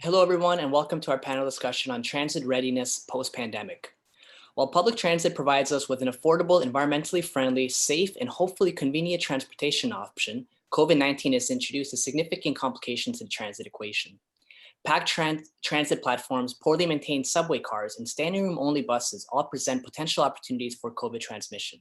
Hello, everyone, and welcome to our panel discussion on transit readiness post-pandemic. While public transit provides us with an affordable, environmentally friendly, safe, and hopefully convenient transportation option, COVID-19 has introduced a significant complication to the transit equation. Packed transit platforms, poorly maintained subway cars, and standing room only buses all present potential opportunities for COVID transmission.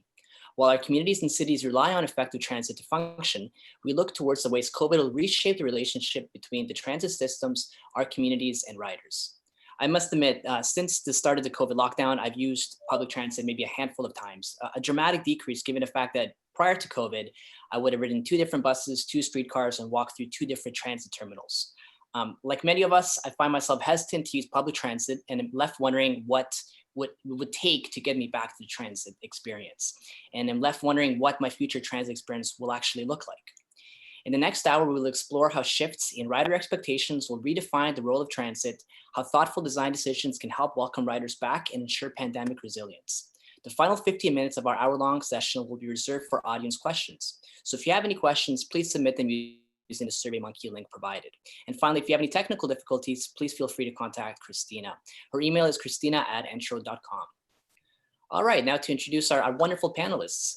While our communities and cities rely on effective transit to function, we look towards the ways COVID will reshape the relationship between the transit systems, our communities, and riders. I must admit, since the start of the COVID lockdown, I've used public transit maybe a handful of times, a dramatic decrease given the fact that prior to COVID, I would have ridden two different buses, two streetcars, and walked through two different transit terminals. Like many of us, I find myself hesitant to use public transit and am left wondering what it would take to get me back to the transit experience. And I'm left wondering what my future transit experience will actually look like. In the next hour, we will explore how shifts in rider expectations will redefine the role of transit, how thoughtful design decisions can help welcome riders back and ensure pandemic resilience. The final 15 minutes of our hour-long session will be reserved for audience questions. So if you have any questions, please submit them using the SurveyMonkey link provided. And finally, if you have any technical difficulties, please feel free to contact Christina. Her email is christina@entro.com. All right, now to introduce our wonderful panelists.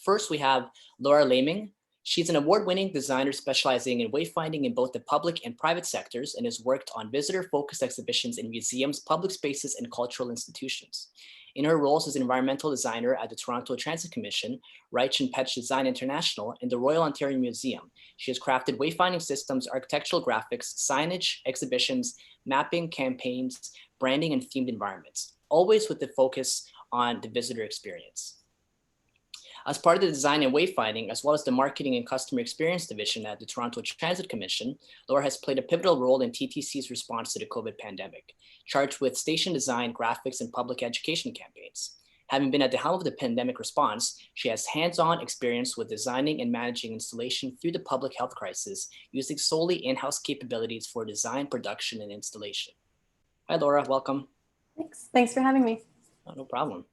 First, we have Laura Laming. She's an award-winning designer specializing in wayfinding in both the public and private sectors and has worked on visitor-focused exhibitions in museums, public spaces, and cultural institutions. In her roles as an environmental designer at the Toronto Transit Commission, Reich and Petch Design International, and the Royal Ontario Museum, she has crafted wayfinding systems, architectural graphics, signage, exhibitions, mapping, campaigns, branding, and themed environments, always with the focus on the visitor experience. As part of the design and wayfinding, as well as the marketing and customer experience division at the Toronto Transit Commission, Laura has played a pivotal role in TTC's response to the COVID pandemic, charged with station design, graphics, and public education campaigns. Having been at the helm of the pandemic response, she has hands-on experience with designing and managing installation through the public health crisis, using solely in-house capabilities for design, production, and installation. Hi, Laura, welcome. Thanks for having me. Oh, no problem.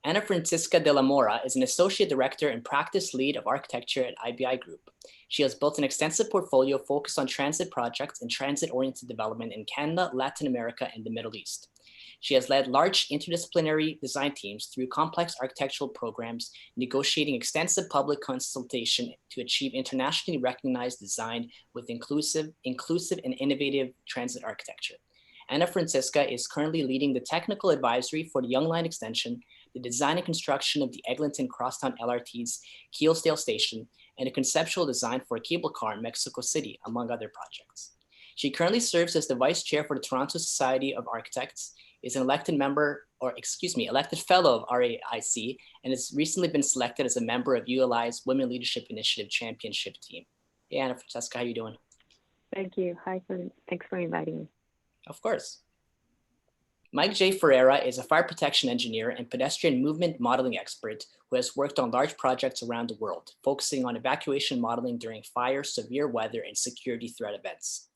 Ana Francisca de la Mora is an associate director and practice lead of architecture at IBI Group. She has built an extensive portfolio focused on transit projects and transit-oriented development in Canada, Latin America, and the Middle East. She has led large interdisciplinary design teams through complex architectural programs, negotiating extensive public consultation to achieve internationally recognized design with inclusive and innovative transit architecture. Ana Francisca is currently leading the technical advisory for the Young Line extension, the design and construction of the Eglinton Crosstown LRT's Keelsdale Station, and a conceptual design for a cable car in Mexico City, among other projects. She currently serves as the vice chair for the Toronto Society of Architects, is an elected fellow of RAIC, and has recently been selected as a member of ULI's Women Leadership Initiative Championship team. Hey, Ana Francisca, how are you doing? Thank you. Hi, thanks for inviting me. Of course. J Ferreira is a fire protection engineer and pedestrian movement modeling expert who has worked on large projects around the world, focusing on evacuation modeling during fire, severe weather, and security threat events.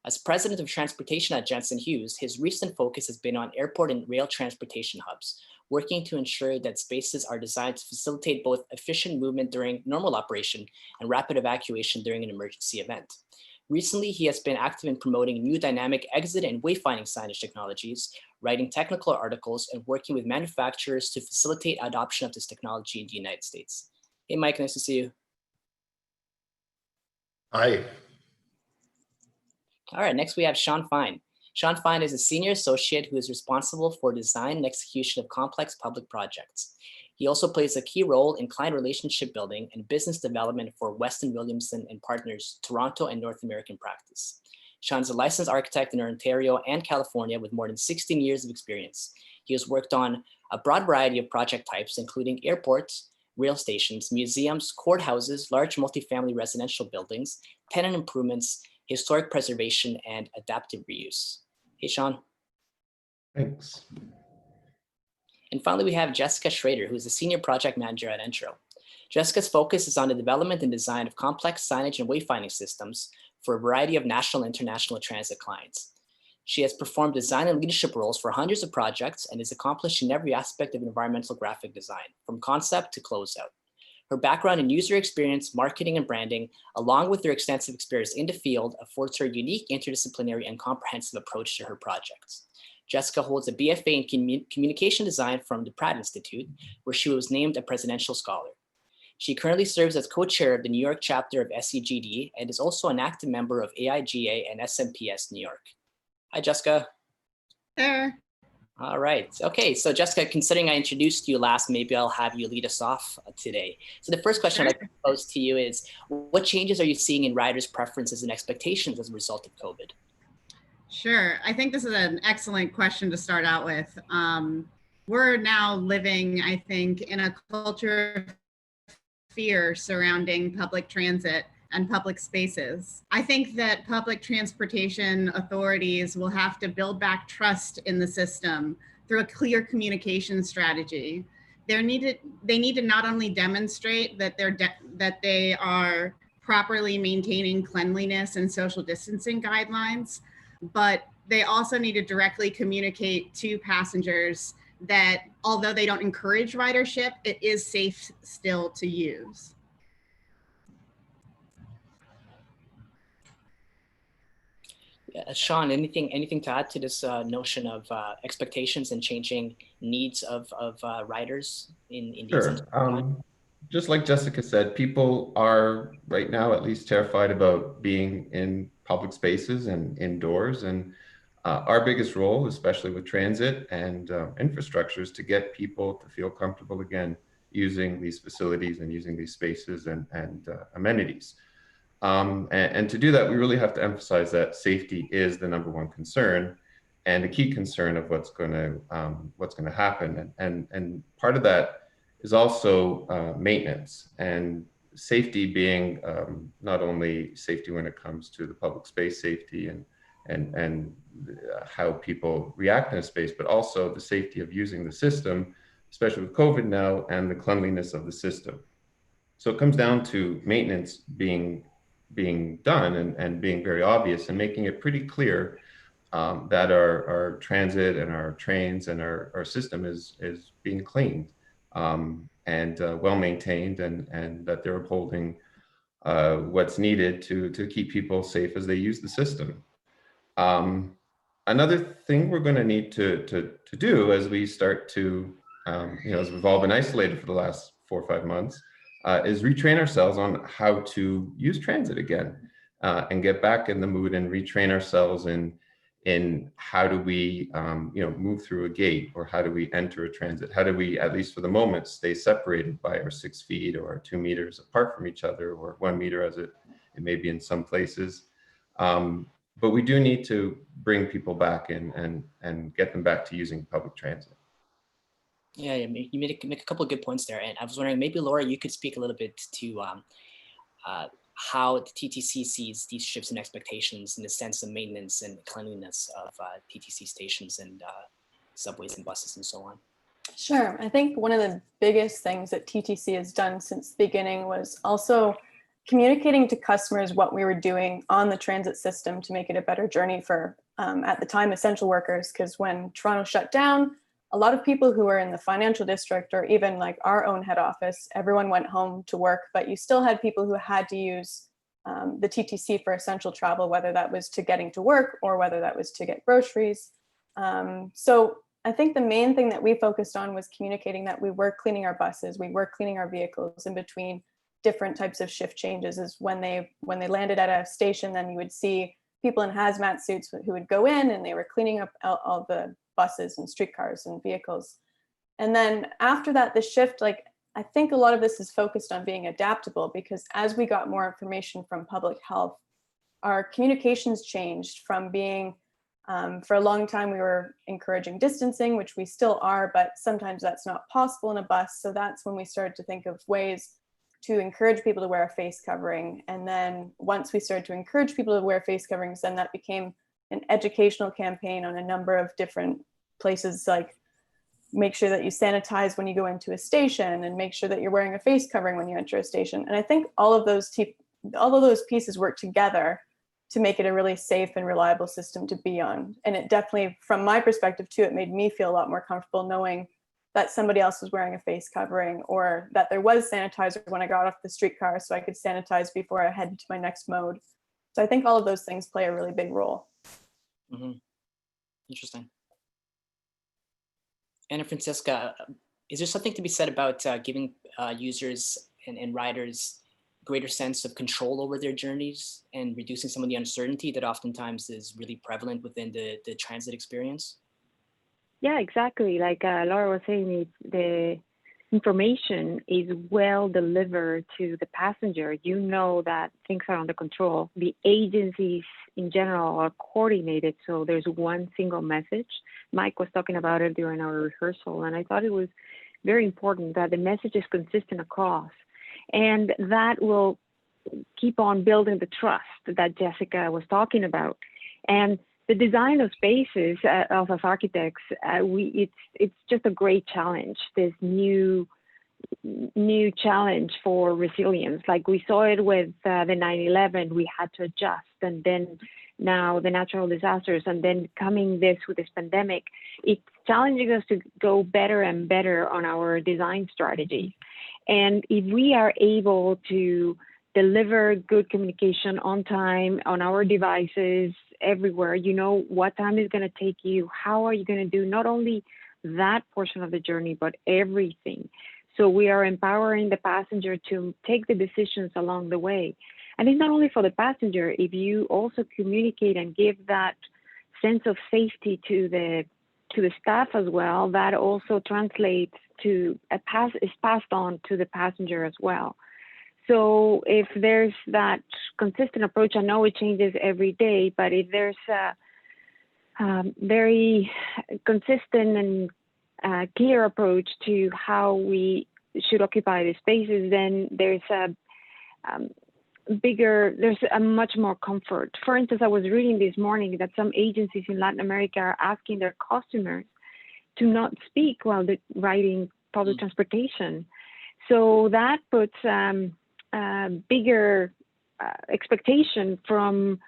As president of transportation at Jensen Hughes, his recent focus has been on airport and rail transportation hubs, working to ensure that spaces are designed to facilitate both efficient movement during normal operation and rapid evacuation during an emergency event. Recently, he has been active in promoting new dynamic exit and wayfinding signage technologies, writing technical articles, and working with manufacturers to facilitate adoption of this technology in the United States. Hey, Mike, nice to see you. Hi. All right, next we have Sean Fine. Sean Fine is a senior associate who is responsible for design and execution of complex public projects. He also plays a key role in client relationship building and business development for Weston Williamson and Partners, Toronto and North American practice. Sean is a licensed architect in Ontario and California with more than 16 years of experience. He has worked on a broad variety of project types, including airports, rail stations, museums, courthouses, large multifamily residential buildings, tenant improvements, historic preservation, and adaptive reuse. Hey, Sean. Thanks. And finally, we have Jessica Schrader, who is a senior project manager at Entro. Jessica's focus is on the development and design of complex signage and wayfinding systems for a variety of national and international transit clients. She has performed design and leadership roles for hundreds of projects and is accomplished in every aspect of environmental graphic design, from concept to closeout. Her background in user experience, marketing, and branding, along with her extensive experience in the field, affords her a unique interdisciplinary and comprehensive approach to her projects. Jessica holds a BFA in Communication Design from the Pratt Institute, where she was named a Presidential Scholar. She currently serves as co-chair of the New York chapter of SCGD and is also an active member of AIGA and SMPS New York. Hi, Jessica. There. All right. Okay. So Jessica, considering I introduced you last, maybe I'll have you lead us off today. So the first question I'd like to pose to you is, what changes are you seeing in riders' preferences and expectations as a result of COVID? Sure. I think this is an excellent question to start out with. We're now living, I think, in a culture of fear surrounding public transit and public spaces. I think that public transportation authorities will have to build back trust in the system through a clear communication strategy. They need to not only demonstrate that they are properly maintaining cleanliness and social distancing guidelines, but they also need to directly communicate to passengers that although they don't encourage ridership, it is safe still to use. Sean, anything to add to this notion of expectations and changing needs of riders in these? Sure. Just like Jessica said, people are right now at least terrified about being in public spaces and indoors. And our biggest role, especially with transit and infrastructure, is to get people to feel comfortable again using these facilities and using these spaces and amenities. And to do that, we really have to emphasize that safety is the #1 concern and a key concern of what's going to happen. And part of that is also maintenance and safety being not only safety when it comes to the public space safety and how people react in a space, but also the safety of using the system, especially with COVID now, and the cleanliness of the system. So it comes down to maintenance being done and being very obvious and making it pretty clear that our transit and our trains and our system is being cleaned and well maintained, and that they're upholding what's needed to keep people safe as they use the system. Another thing we're going to need to do as we start to, as we've all been isolated for the last 4 or 5 months, is retrain ourselves on how to use transit again and get back in the mood and retrain ourselves in how do we move through a gate, or how do we enter a transit? How do we, at least for the moment, stay separated by our 6 feet or 2 meters apart from each other, or 1 meter as it may be in some places. But we do need to bring people back in and get them back to using public transit. Yeah, you make a couple of good points there. And I was wondering, maybe Laura, you could speak a little bit to how the TTC sees these shifts in expectations in the sense of maintenance and cleanliness of TTC stations and subways and buses and so on. Sure. I think one of the biggest things that TTC has done since the beginning was also communicating to customers what we were doing on the transit system to make it a better journey for, at the time, essential workers. Because when Toronto shut down, a lot of people who were in the financial district, or even like our own head office, everyone went home to work, but you still had people who had to use the TTC for essential travel, whether that was to getting to work or whether that was to get groceries. So I think the main thing that we focused on was communicating that we were cleaning our buses, we were cleaning our vehicles in between different types of shift changes. Is when they landed at a station, then you would see people in hazmat suits who would go in and they were cleaning up all the buses and streetcars and vehicles. And then after that, the shift, like, I think a lot of this is focused on being adaptable, because as we got more information from public health, our communications changed from being, for a long time, we were encouraging distancing, which we still are, but sometimes that's not possible in a bus. So that's when we started to think of ways to encourage people to wear a face covering. And then once we started to encourage people to wear face coverings, then that became an educational campaign on a number of different places, like make sure that you sanitize when you go into a station and make sure that you're wearing a face covering when you enter a station. And I think all of those pieces work together to make it a really safe and reliable system to be on. And it definitely, from my perspective too, it made me feel a lot more comfortable knowing that somebody else was wearing a face covering, or that there was sanitizer when I got off the streetcar so I could sanitize before I headed to my next mode. So I think all of those things play a really big role. Mm-hmm. Interesting. And Francisca, is there something to be said about giving users and riders greater sense of control over their journeys and reducing some of the uncertainty that oftentimes is really prevalent within the transit experience? Yeah, exactly. Like Laura was saying, the information is well delivered to the passenger. You know that things are under control. The agencies in general are coordinated, so there's one single message. Mike was talking about it during our rehearsal, and I thought it was very important that the message is consistent across. And that will keep on building the trust that Jessica was talking about. And the design of spaces of us architects, it's just a great challenge. This new challenge for resilience. Like we saw it with the 9/11, we had to adjust, and then now the natural disasters, and then coming with this pandemic, it's challenging us to go better and better on our design strategies. And if we are able to deliver good communication on time on our devices everywhere, you know what time is going to take you, how are you going to do not only that portion of the journey, but everything. So we are empowering the passenger to take the decisions along the way. And it's not only for the passenger, if you also communicate and give that sense of safety to the staff as well, that also translates to is passed on to the passenger as well. So if there's that consistent approach, I know it changes every day, but if there's a very consistent and clear approach to how we should occupy the spaces, then there's a much more comfort. For instance, I was reading this morning that some agencies in Latin America are asking their customers to not speak while they're riding public transportation. So that puts bigger expectation from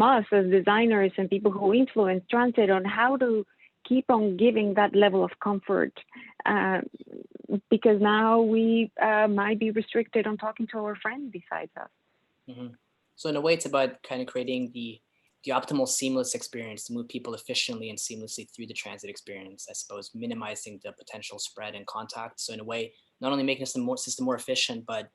us as designers and people who influence transit on how to keep on giving that level of comfort, because now we might be restricted on talking to our friend besides us. Mm-hmm. So in a way, it's about kind of creating the optimal seamless experience to move people efficiently and seamlessly through the transit experience, I suppose, minimizing the potential spread and contact. So in a way, not only making the system more efficient, but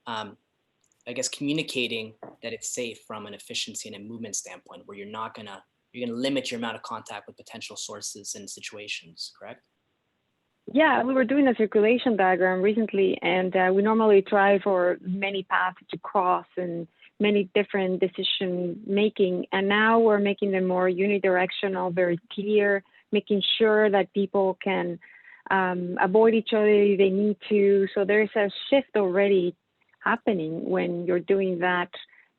I guess communicating that it's safe from an efficiency and a movement standpoint, where you're going to limit your amount of contact with potential sources and situations, correct? Yeah, we were doing a circulation diagram recently, and we normally try for many paths to cross and many different decision making. And now we're making them more unidirectional, very clear, making sure that people can avoid each other if they need to. So there's a shift already happening when you're doing that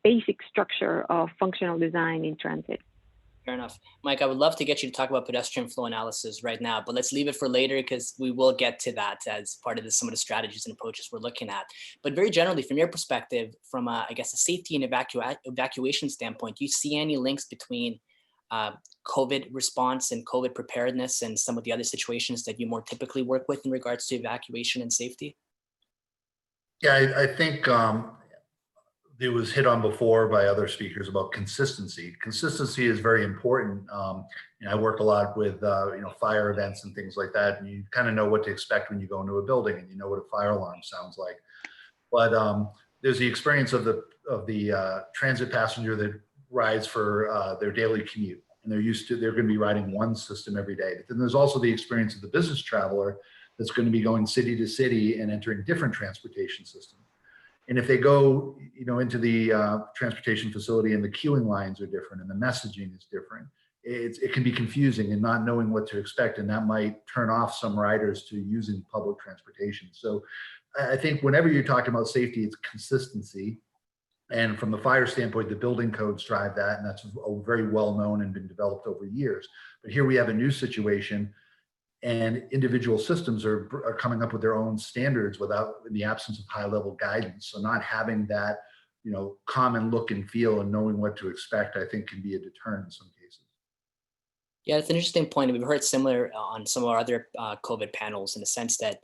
basic structure of functional design in transit. Fair enough. Mike, I would love to get you to talk about pedestrian flow analysis right now, but let's leave it for later because we will get to that as part of some of the strategies and approaches we're looking at. But very generally, from your perspective, from I guess a safety and evacuation standpoint, do you see any links between COVID response and COVID preparedness and some of the other situations that you more typically work with in regards to evacuation and safety? Yeah, I think it was hit on before by other speakers about consistency. Consistency is very important. I work a lot with fire events and things like that, and you kind of know what to expect when you go into a building, and you know what a fire alarm sounds like. But there's the experience of the transit passenger that rides for their daily commute, and they're going to be riding one system every day. But then there's also the experience of the business traveler that's going to be going city to city and entering different transportation systems. And if they go, into the transportation facility and the queuing lines are different and the messaging is different, it can be confusing and not knowing what to expect, and that might turn off some riders to using public transportation. So I think whenever you're talking about safety, it's consistency. And from the fire standpoint, the building codes drive that, and that's very well known and been developed over years. But here we have a new situation, and individual systems are coming up with their own standards in the absence of high-level guidance. So not having that, common look and feel and knowing what to expect, I think can be a deterrent in some cases. Yeah, it's an interesting point. We've heard similar on some of our other COVID panels in the sense that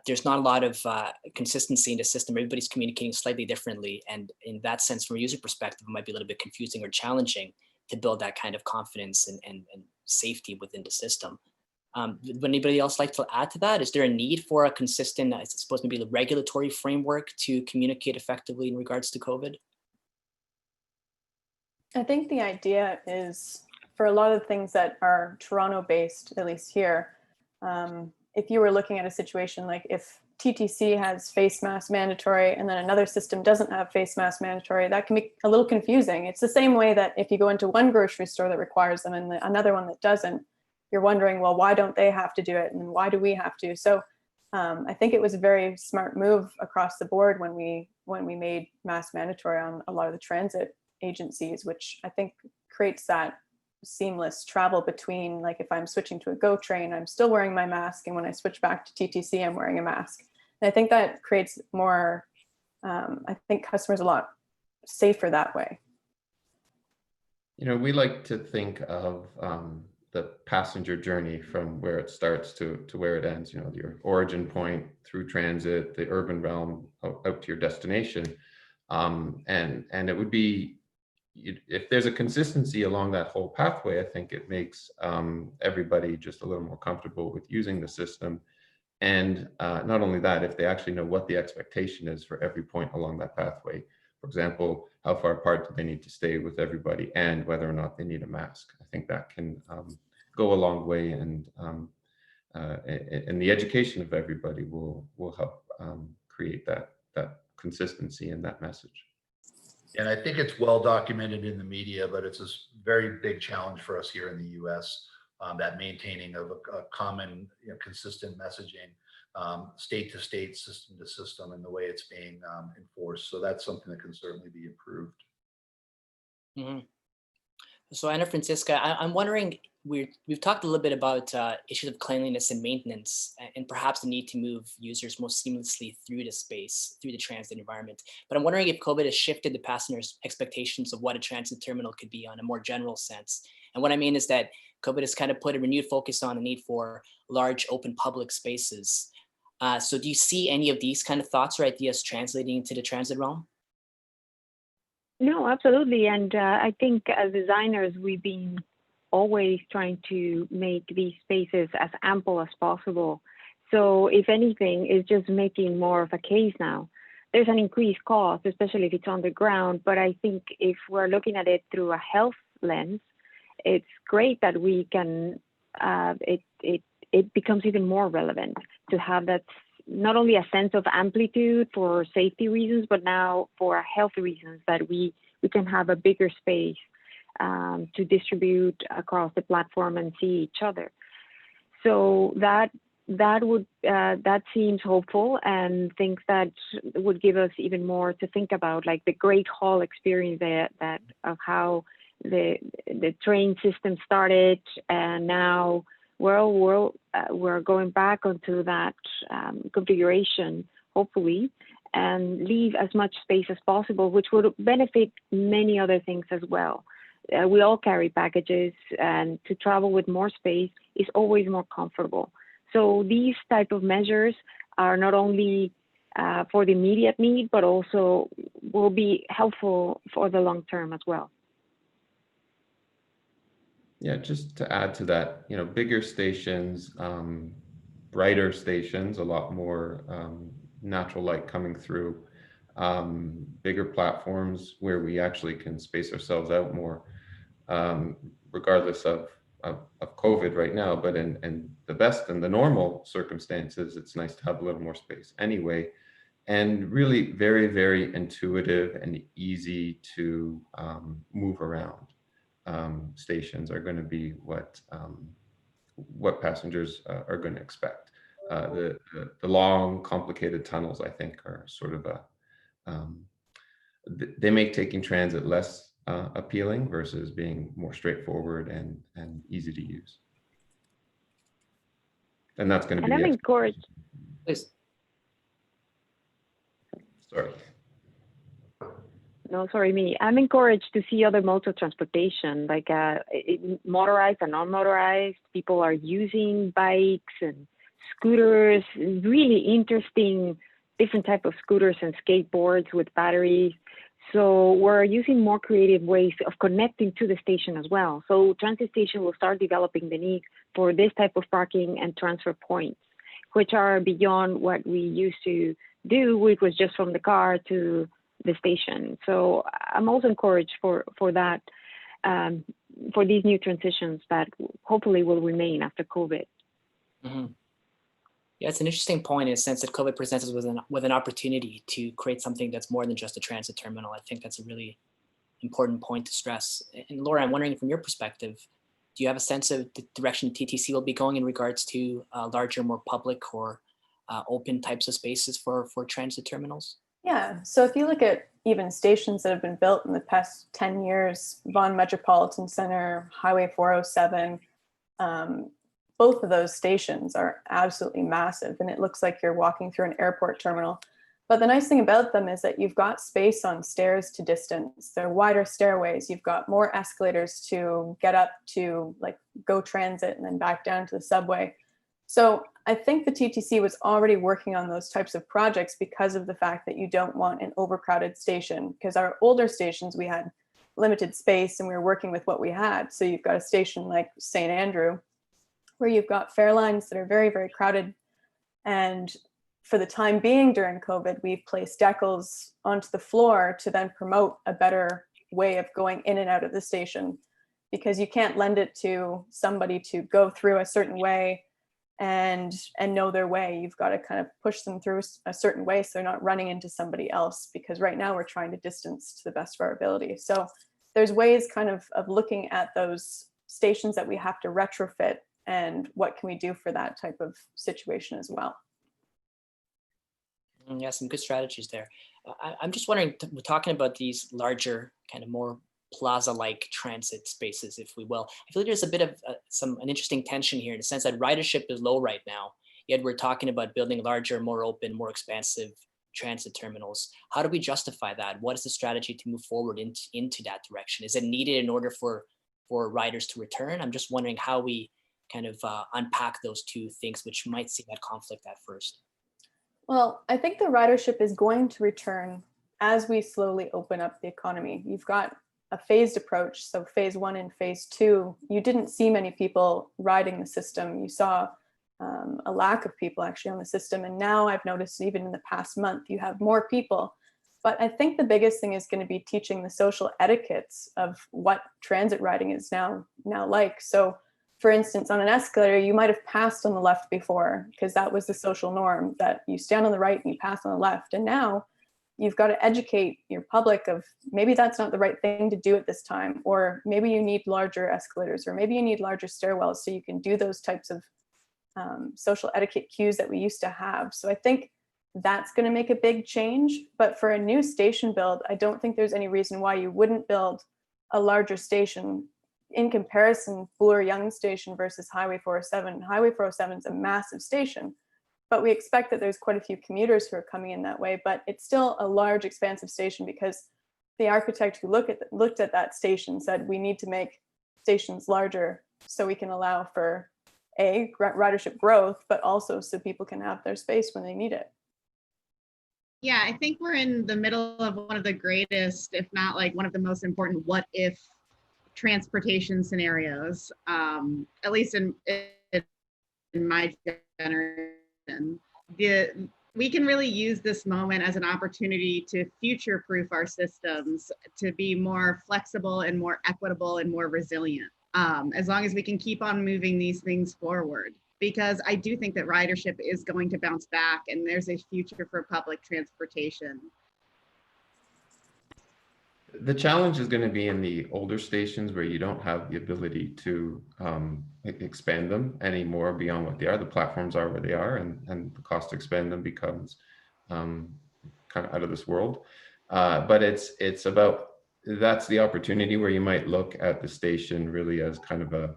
there's not a lot of consistency in the system. Everybody's communicating slightly differently. And in that sense, from a user perspective, it might be a little bit confusing or challenging to build that kind of confidence and safety within the system. Would anybody else like to add to that? Is there a need for a consistent, I suppose, maybe the regulatory framework to communicate effectively in regards to COVID? I think the idea is for a lot of things that are Toronto based, at least here, if you were looking at a situation like if TTC has face mask mandatory and then another system doesn't have face mask mandatory, that can be a little confusing. It's the same way that if you go into one grocery store that requires them and another one that doesn't, you're wondering, well, why don't they have to do it? And why do we have to? So I think it was a very smart move across the board when we made mask mandatory on a lot of the transit agencies, which I think creates that seamless travel between, like if I'm switching to a GO train, I'm still wearing my mask. And when I switch back to TTC, I'm wearing a mask. And I think that creates more, I think customers a lot safer that way. You know, we like to think of the passenger journey from where it starts to where it ends, you know, your origin point through transit, the urban realm out to your destination. And it would be, if there's a consistency along that whole pathway, I think it makes everybody just a little more comfortable with using the system. And not only that, if they actually know what the expectation is for every point along that pathway. For example, how far apart do they need to stay with everybody and whether or not they need a mask. I think that can go a long way, and the education of everybody will help create that consistency in that message. And I think it's well documented in the media, but it's a very big challenge for us here in the US, that maintaining of a common, consistent messaging, state to state, system to system, and the way it's being enforced. So that's something that can certainly be improved. Mm-hmm. So Ana Francisca, I'm wondering, we've talked a little bit about issues of cleanliness and maintenance, and perhaps the need to move users more seamlessly through the space, through the transit environment. But I'm wondering if COVID has shifted the passengers' expectations of what a transit terminal could be on a more general sense. And what I mean is that COVID has kind of put a renewed focus on the need for large open public spaces. So do you see any of these kind of thoughts or ideas translating into the transit realm? No, absolutely. And I think as designers, we've been always trying to make these spaces as ample as possible. So if anything, it's just making more of a case now. There's an increased cost, especially if it's underground. But I think if we're looking at it through a health lens, it's great that we can, it becomes even more relevant to have that, not only a sense of amplitude for safety reasons, but now for health reasons, that we can have a bigger space to distribute across the platform and see each other. So that seems hopeful, and things that would give us even more to think about, like the Great Hall experience that of how the train system started, and now we're going back onto that configuration, hopefully, and leave as much space as possible, which would benefit many other things as well. We all carry packages, and to travel with more space is always more comfortable. So these type of measures are not only for the immediate need, but also will be helpful for the long term as well. Yeah, just to add to that, bigger stations, brighter stations, a lot more natural light coming through, bigger platforms where we actually can space ourselves out more, regardless of COVID right now. But in the best and the normal circumstances, it's nice to have a little more space anyway. And really very, very intuitive and easy to move around. Stations are going to be what passengers are going to expect. The long, complicated tunnels, I think, are sort of they make taking transit less appealing versus being more straightforward and easy to use. And that's going to be. And I'm encouraged. Please. Sorry. no, sorry, me. I'm encouraged to see other modes of transportation, like motorized and non-motorized. People are using bikes and scooters, really interesting, different type of scooters and skateboards with batteries. So we're using more creative ways of connecting to the station as well. So transit station will start developing the need for this type of parking and transfer points, which are beyond what we used to do, which was just from the car to the station. So I'm also encouraged for that, for these new transitions that hopefully will remain after COVID. Mm-hmm. Yeah, it's an interesting point in a sense that COVID presents us with an opportunity to create something that's more than just a transit terminal. I think that's a really important point to stress. And Laura, I'm wondering from your perspective, do you have a sense of the direction TTC will be going in regards to larger, more public or open types of spaces for transit terminals? Yeah, so if you look at even stations that have been built in the past 10 years, Vaughan Metropolitan Center, Highway 407, both of those stations are absolutely massive, and it looks like you're walking through an airport terminal. But the nice thing about them is that you've got space on stairs to distance. They're wider stairways. You've got more escalators to get up to like GO Transit and then back down to the subway. So I think the TTC was already working on those types of projects because of the fact that you don't want an overcrowded station, because our older stations, we had limited space and we were working with what we had. So you've got a station like St. Andrew, where you've got fare lines that are very, very crowded. And for the time being during COVID, we've placed decals onto the floor to then promote a better way of going in and out of the station, because you can't lend it to somebody to go through a certain way and know their way. You've got to kind of push them through a certain way so they're not running into somebody else, because right now we're trying to distance to the best of our ability. So there's ways kind of looking at those stations that we have to retrofit and what can we do for that type of situation as well. Yeah, some good strategies there. I'm just wondering, we're talking about these larger, kind of more plaza-like transit spaces, if we will. I feel like there's a bit of an interesting tension here in the sense that ridership is low right now, yet we're talking about building larger, more open, more expansive transit terminals. How do we justify that? What is the strategy to move forward into that direction? Is it needed in order for riders to return? I'm just wondering how we kind of unpack those two things, which might seem at conflict at first. Well, I think the ridership is going to return as we slowly open up the economy. You've got a phased approach. So phase 1 and phase 2, you didn't see many people riding the system. You saw a lack of people actually on the system. And now I've noticed even in the past month, you have more people. But I think the biggest thing is going to be teaching the social etiquettes of what transit riding is now like. So for instance, on an escalator, you might have passed on the left before because that was the social norm, that you stand on the right and you pass on the left. And now you've got to educate your public of maybe that's not the right thing to do at this time, or maybe you need larger escalators, or maybe you need larger stairwells so you can do those types of social etiquette cues that we used to have. So I think that's going to make a big change. But for a new station build, I don't think there's any reason why you wouldn't build a larger station. In comparison, Bloor-Yonge Station versus Highway 407. Highway 407 is a massive station, but we expect that there's quite a few commuters who are coming in that way, but it's still a large, expansive station because the architect who looked at that station said we need to make stations larger so we can allow for ridership growth, but also so people can have their space when they need it. Yeah, I think we're in the middle of one of the greatest, if not like one of the most important what if transportation scenarios, at least in my generation. We can really use this moment as an opportunity to future-proof our systems to be more flexible and more equitable and more resilient, as long as we can keep on moving these things forward. Because I do think that ridership is going to bounce back and there's a future for public transportation. The challenge is going to be in the older stations where you don't have the ability to expand them anymore beyond what they are. The platforms are where they are, and the cost to expand them becomes kind of out of this world. But it's about, that's the opportunity where you might look at the station really as kind of a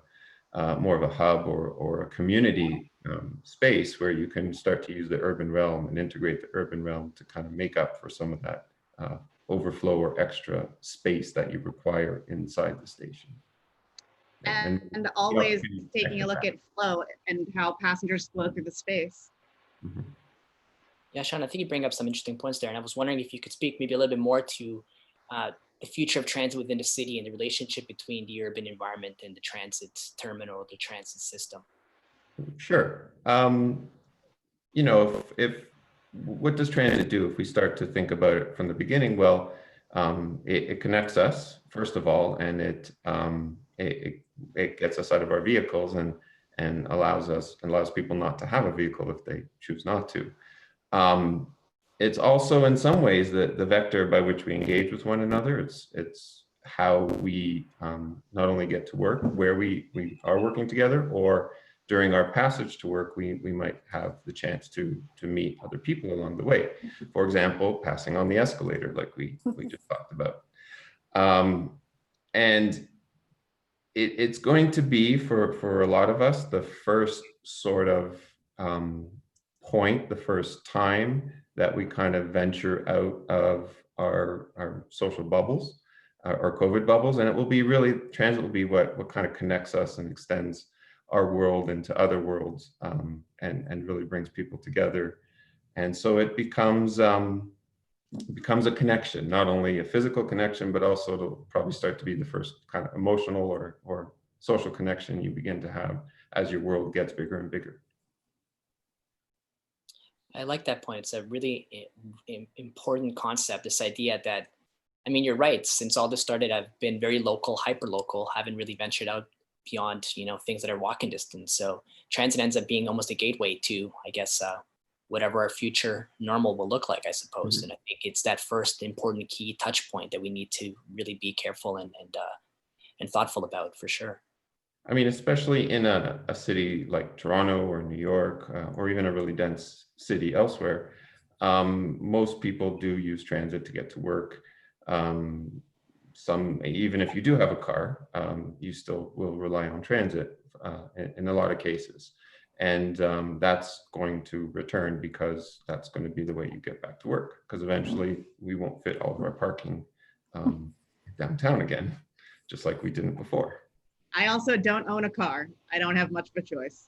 more of a hub or a community space where you can start to use the urban realm and integrate the urban realm to kind of make up for some of that overflow or extra space that you require inside the station. And always taking a look at flow and how passengers flow through the space. Mhm. Yeah, Sean, I think you bring up some interesting points there. And I was wondering if you could speak maybe a little bit more to the future of transit within the city and the relationship between the urban environment and the transit terminal, the transit system. Sure. You know, if what does transit do if we start to think about it from the beginning? Well, it connects us first of all, and it gets us out of our vehicles and allows people not to have a vehicle if they choose not to. It's also in some ways the vector by which we engage with one another. It's how we not only get to work where we are working together, or during our passage to work, we might have the chance to meet other people along the way. For example, passing on the escalator, like we just talked about. And it's going to be for a lot of us the first sort of point, the first time that we kind of venture out of our social bubbles, our COVID bubbles, and it will be really, transit will be what kind of connects us and extends our world into other worlds, and really brings people together. And so it becomes a connection, not only a physical connection, but also it'll probably start to be the first kind of emotional or social connection you begin to have as your world gets bigger and bigger. I like that point. It's a really important concept, this idea that, I mean, you're right. Since all this started, I've been very local, hyper local, haven't really ventured out beyond, things that are walking distance. So transit ends up being almost a gateway to, I guess, whatever our future normal will look like, I suppose. Mm-hmm. And I think it's that first important key touch point that we need to really be careful and thoughtful about, for sure. I mean, especially in a city like Toronto or New York, or even a really dense city elsewhere, most people do use transit to get to work. Even if you do have a car, you still will rely on transit in a lot of cases. And that's going to return, because that's going to be the way you get back to work, because eventually we won't fit all of our parking downtown again, just like we didn't before. I also don't own a car. I don't have much of a choice.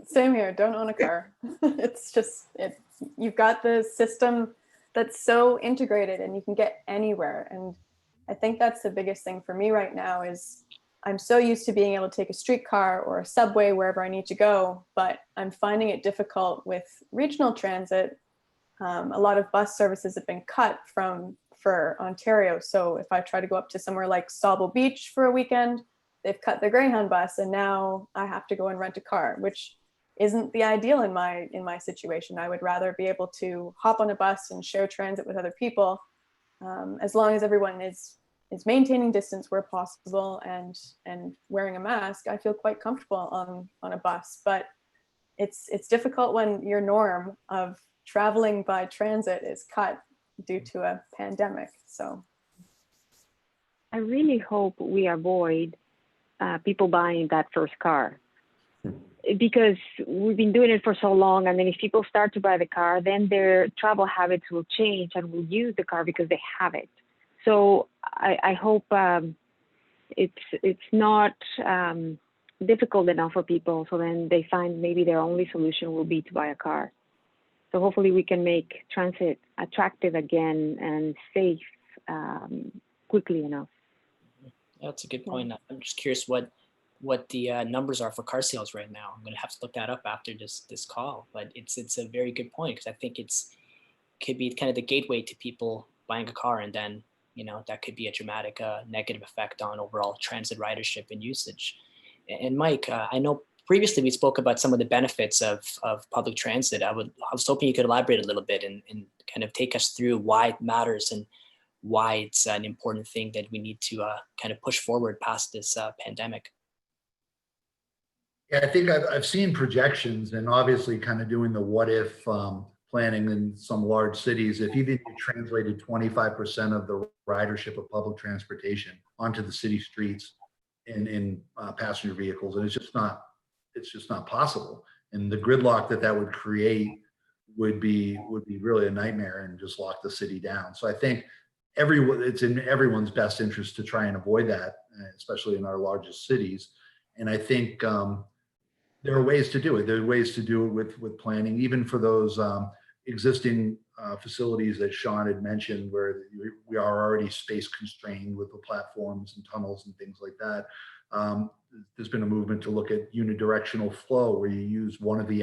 Same here. Don't own a car. It's just, you've got the system that's so integrated and you can get anywhere. And I think that's the biggest thing for me right now is I'm so used to being able to take a streetcar or a subway wherever I need to go, but I'm finding it difficult with regional transit. A lot of bus services have been cut for Ontario. So if I try to go up to somewhere like Stauble Beach for a weekend, they've cut the Greyhound bus and now I have to go and rent a car, which isn't the ideal in my situation. I would rather be able to hop on a bus and share transit with other people, as long as everyone is maintaining distance where possible and wearing a mask. I feel quite comfortable on a bus, but it's difficult when your norm of traveling by transit is cut due to a pandemic. So I really hope we avoid people buying that first car, because we've been doing it for so long. And then if people start to buy the car, then their travel habits will change and will use the car because they have it. So I hope it's not difficult enough for people, so then they find maybe their only solution will be to buy a car. So hopefully we can make transit attractive again and safe quickly enough. That's a good point. I'm just curious what the numbers are for car sales right now. I'm going to have to look that up after this call, but it's a very good point, because I think could be kind of the gateway to people buying a car, and then that could be a dramatic negative effect on overall transit ridership and usage. And Mike, I know previously we spoke about some of the benefits of public transit. I was hoping you could elaborate a little bit and kind of take us through why it matters and why it's an important thing that we need to kind of push forward past this pandemic. Yeah, I think I've seen projections, and obviously kind of doing the what if planning in some large cities. If even you translated 25% of the ridership of public transportation onto the city streets in passenger vehicles, and it's just not possible. And the gridlock that would create would be really a nightmare and just lock the city down. So I think it's in everyone's best interest to try and avoid that, especially in our largest cities. And I think there are ways to do it. There are ways to do it with planning, even for those existing facilities that Sean had mentioned, where we are already space constrained with the platforms and tunnels and things like that. There's been a movement to look at unidirectional flow, where you use one of the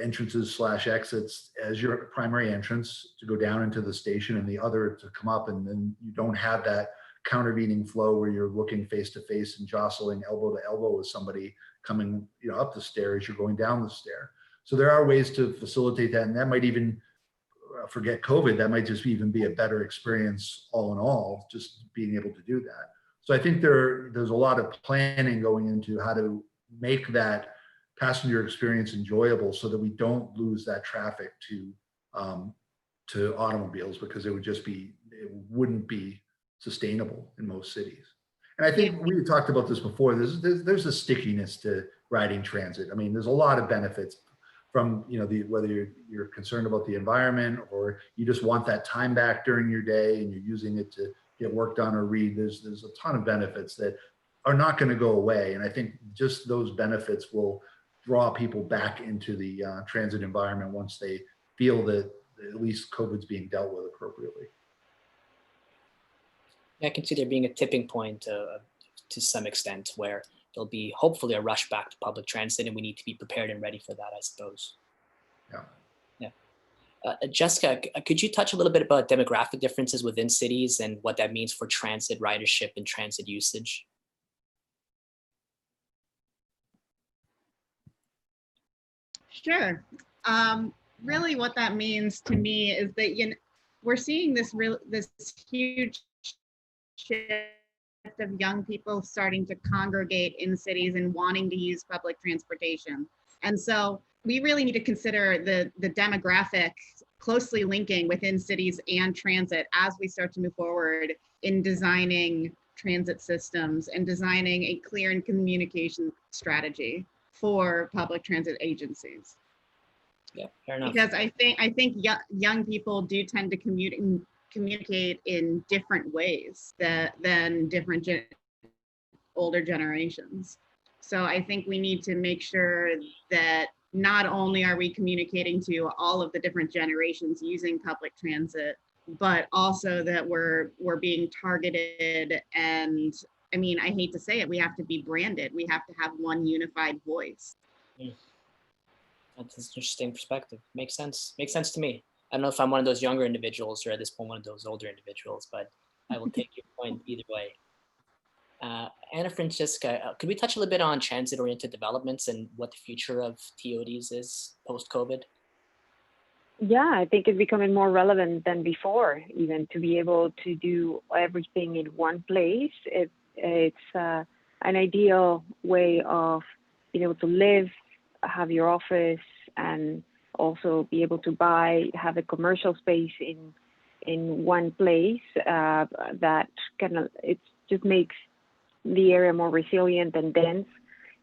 entrances/exits as your primary entrance to go down into the station, and the other to come up, and then you don't have that countervening flow where you're looking face to face and jostling elbow to elbow with somebody coming up the stair as you're going down the stair. So there are ways to facilitate that, and that might even, forget COVID, that might just even be a better experience all in all, just being able to do that. So I think there's a lot of planning going into how to make that passenger experience enjoyable, so that we don't lose that traffic to automobiles, because it wouldn't be sustainable in most cities. And I think we talked about this before. There's a stickiness to riding transit. I mean, there's a lot of benefits from whether you're concerned about the environment, or you just want that time back during your day and you're using it to get work done or read. There's a ton of benefits that are not going to go away, and I think just those benefits will draw people back into the transit environment once they feel that at least COVID's being dealt with appropriately. I can see there being a tipping point to some extent, where there'll be hopefully a rush back to public transit, and we need to be prepared and ready for that, I suppose. Yeah. Jessica, could you touch a little bit about demographic differences within cities and what that means for transit ridership and transit usage? Sure. Really what that means to me is that we're seeing this huge shift of young people starting to congregate in cities and wanting to use public transportation. And so we really need to consider the demographic closely linking within cities and transit as we start to move forward in designing transit systems and designing a clear and communication strategy for public transit agencies. Yeah, fair enough. Because I think young people do tend to communicate in different ways than different older generations. So I think we need to make sure that not only are we communicating to all of the different generations using public transit, but also that we're being targeted. And I mean, I hate to say it, we have to be branded. We have to have one unified voice. That's an interesting perspective. Makes sense. Makes sense to me. I don't know if I'm one of those younger individuals or at this point one of those older individuals, but I will take your point either way. Anna Francesca, could we touch a little bit on transit-oriented developments and what the future of TODs is post-COVID? Yeah, I think it's becoming more relevant than before, even to be able to do everything in one place. It's an ideal way of being able to live, have your office, and also be able to have a commercial space in one place. That it just makes the area more resilient and dense,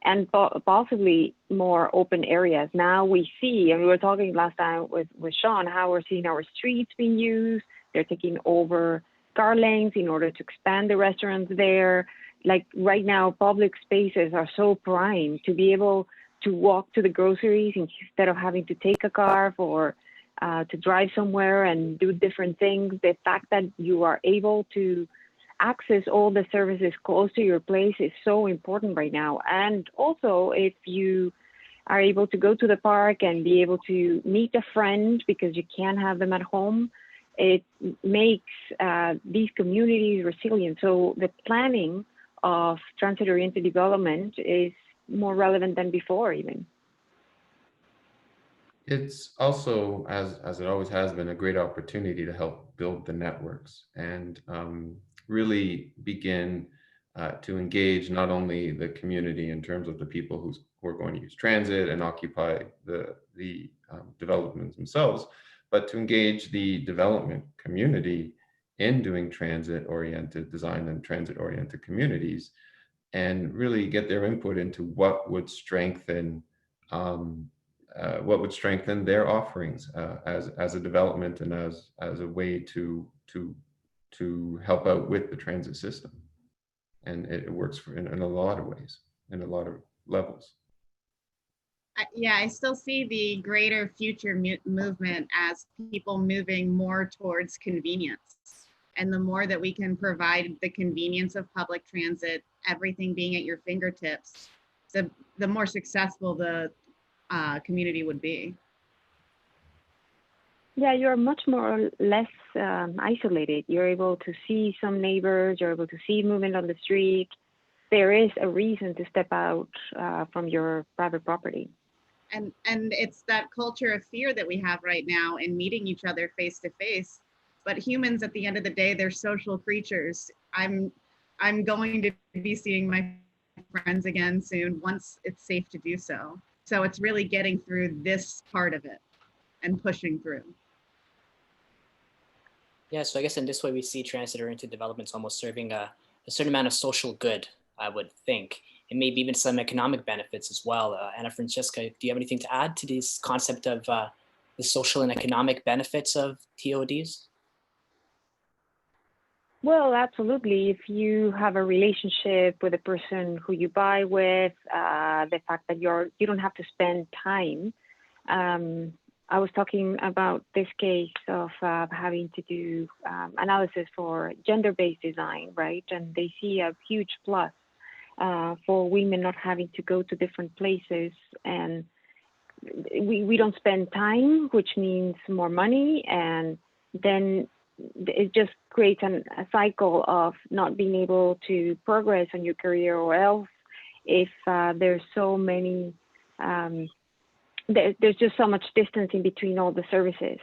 and possibly more open areas. Now we see, and we were talking last time with Sean, how we're seeing our streets being used. They're taking over car lanes in order to expand the restaurants there. Like right now, public spaces are so prime to be able to walk to the groceries instead of having to take a car or to drive somewhere and do different things. The fact that you are able to access all the services close to your place is so important right now. And also, if you are able to go to the park and be able to meet a friend because you can't have them at home, it makes these communities resilient. So the planning of transit-oriented development is more relevant than before even. It's also, as it always has been, a great opportunity to help build the networks and really begin to engage not only the community in terms of the people who are going to use transit and occupy the developments themselves, but to engage the development community in doing transit-oriented design and transit-oriented communities, and really get their input into what would strengthen what would strengthen their offerings as a development and as a way to help out with the transit system. And it works in a lot of ways, in a lot of levels. Yeah, I still see the greater future movement as people moving more towards convenience. And the more that we can provide the convenience of public transit, everything being at your fingertips, the more successful the community would be. Yeah, you're much more or less isolated. You're able to see some neighbors, you're able to see movement on the street. There is a reason to step out from your private property. And it's that culture of fear that we have right now in meeting each other face to face. But humans, at the end of the day, they're social creatures. I'm going to be seeing my friends again soon once it's safe to do so. So it's really getting through this part of it and pushing through. Yeah, so I guess in this way we see transit-oriented developments almost serving a certain amount of social good, I would think, and maybe even some economic benefits as well. Anna Francesca, do you have anything to add to this concept of the social and economic benefits of TODs? Well, absolutely. If you have a relationship with a person who you buy with, the fact that you don't have to spend time. I was talking about this case of having to do analysis for gender-based design, right? And they see a huge plus for women not having to go to different places. And we don't spend time, which means more money. And then it just creates a cycle of not being able to progress on your career, or else if there's so many, there's just so much distance in between all the services.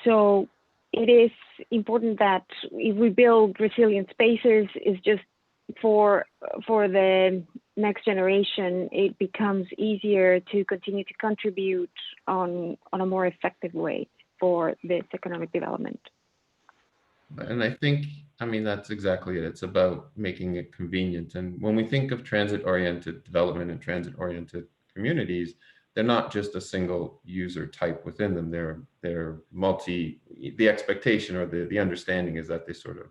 So it is important that if we build resilient spaces, is just for the next generation, it becomes easier to continue to contribute on a more effective way for this economic development. And I think, I mean, that's exactly it. It's about making it convenient. And when we think of transit-oriented development and transit-oriented communities, they're not just a single user type within them. They're multi, the expectation or the understanding is that they sort of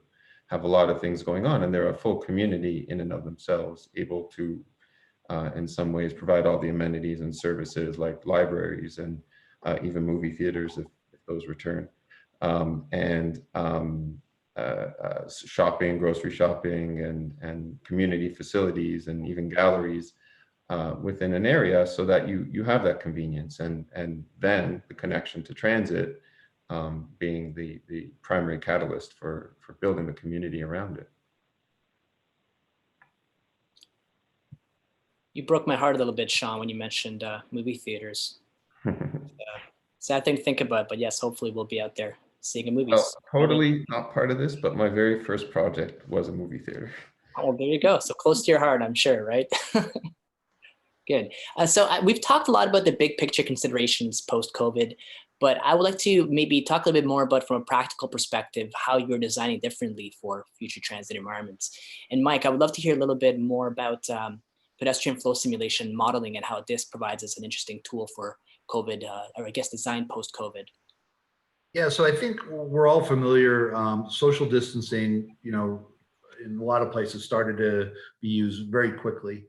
have a lot of things going on, and they're a full community in and of themselves, able to, in some ways, provide all the amenities and services like libraries and even movie theaters if those return. Shopping, grocery shopping, and community facilities, and even galleries within an area, so that you have that convenience, and then the connection to transit being the primary catalyst for building the community around it. You broke my heart a little bit, Sean, when you mentioned movie theaters. Sad thing to think about, but yes, hopefully we'll be out there seeing a movie. Well, totally not part of this, but my very first project was a movie theater. Oh, there you go. So close to your heart, I'm sure, right? Good. So we've talked a lot about the big picture considerations post-COVID, but I would like to maybe talk a little bit more about, from a practical perspective, how you're designing differently for future transit environments. And Mike, I would love to hear a little bit more about pedestrian flow simulation modeling and how this provides us an interesting tool for COVID, or I guess design post-COVID. Yeah, so I think we're all familiar. Social distancing, you know, in a lot of places started to be used very quickly,